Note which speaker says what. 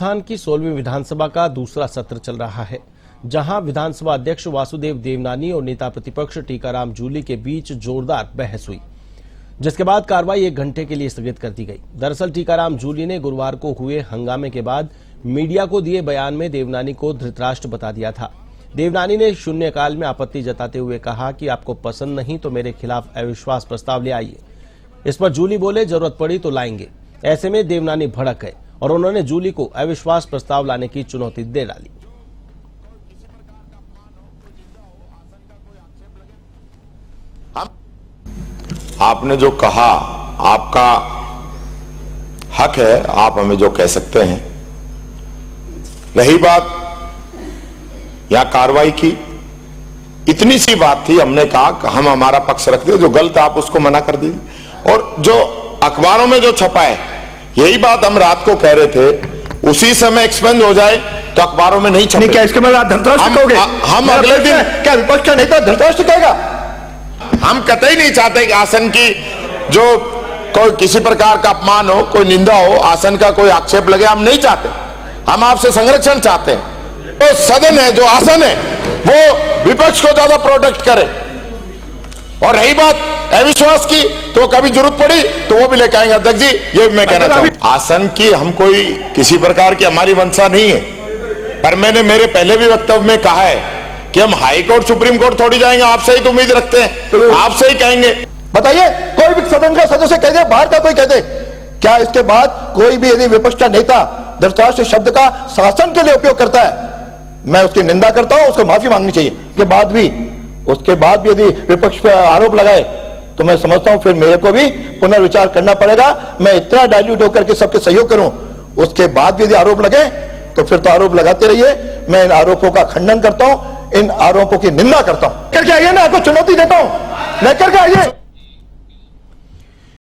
Speaker 1: राजस्थान की 16वीं विधानसभा का दूसरा सत्र चल रहा है, जहां विधानसभा अध्यक्ष वासुदेव देवनानी और नेता प्रतिपक्ष टीकाराम जूली के बीच जोरदार बहस हुई, जिसके बाद कार्रवाई 1 घंटे के लिए स्थगित कर दी गई। दरअसल टीकाराम जूली ने गुरुवार को हुए हंगामे के बाद मीडिया को दिए बयान में देवनानी को धृतराष्ट्र बता दिया था। देवनानी ने शून्यकाल में आपत्ति जताते हुए कहा कि आपको पसंद नहीं तो मेरे खिलाफ अविश्वास प्रस्ताव ले आइए। इस पर जूली बोले, जरूरत पड़ी तो लाएंगे। ऐसे में देवनानी भड़क गए और उन्होंने जूली को अविश्वास प्रस्ताव लाने की चुनौती दे डाली।
Speaker 2: आपने जो कहा, आपका हक है, आप हमें जो कह सकते हैं। रही बात यहां कार्रवाई की, इतनी सी बात थी, हमने कहा कि हम हमारा पक्ष रखते, जो गलत आप उसको मना कर दीजिए। और जो अखबारों में जो छपा है, यही बात हम रात को कह रहे थे, उसी समय एक्सपेंड हो जाए तो अखबारों में नहीं छपे।
Speaker 3: क्या इसके बाद आप धृतराष्ट्र कहोगे?
Speaker 2: हम अगले दिन
Speaker 3: क्या विपक्ष का नेता धृतराष्ट्र कहेगा?
Speaker 2: हम कतई नहीं चाहते कि आसन की जो कोई किसी प्रकार का अपमान हो, कोई निंदा हो, आसन का कोई आक्षेप लगे, हम नहीं चाहते। हम आपसे संरक्षण चाहते हैं। तो सदन है, जो आसन है, वो विपक्ष को ज्यादा प्रोटेक्ट करे। और रही बात अविश्वास की, तो कभी जरूरत पड़ी तो वो भी लेके आएंगे अध्यक्ष जी, ये मैं कहना चाहूँ। आसन की हम कोई किसी प्रकार की हमारी मंशा नहीं है, पर मैंने मेरे पहले भी वक्तव्य में कहा है कि हम हाई कोर्ट सुप्रीम कोर्ट थोड़ी जाएंगे। आपसे ही तो उम्मीद रखते हैं, आपसे ही कहेंगे।
Speaker 3: बताइए, कोई भी सदन का सदस्य कह दे, बाहर का कोई कह दे, क्या इसके बाद कोई भी यदि विपक्ष का नेता धृतराष्ट्र शब्द का शासन के लिए उपयोग करता है, मैं उसकी निंदा करता हूं, उसको माफी मांगनी चाहिए। उसके बाद भी यदि विपक्ष पर आरोप लगाए तो मैं समझता हूं फिर मेरे को भी पुनर्विचार करना पड़ेगा। मैं इतना डाइल्यूट होकर के सबके सहयोग करूं, उसके बाद भी यदि आरोप लगे तो फिर तो आरोप लगाते रहिए। मैं इन आरोपों का खंडन करता हूं, इन आरोपों की निंदा करता हूं। करके आइए ना, आपको चुनौती देता हूं, लेकर के आइए।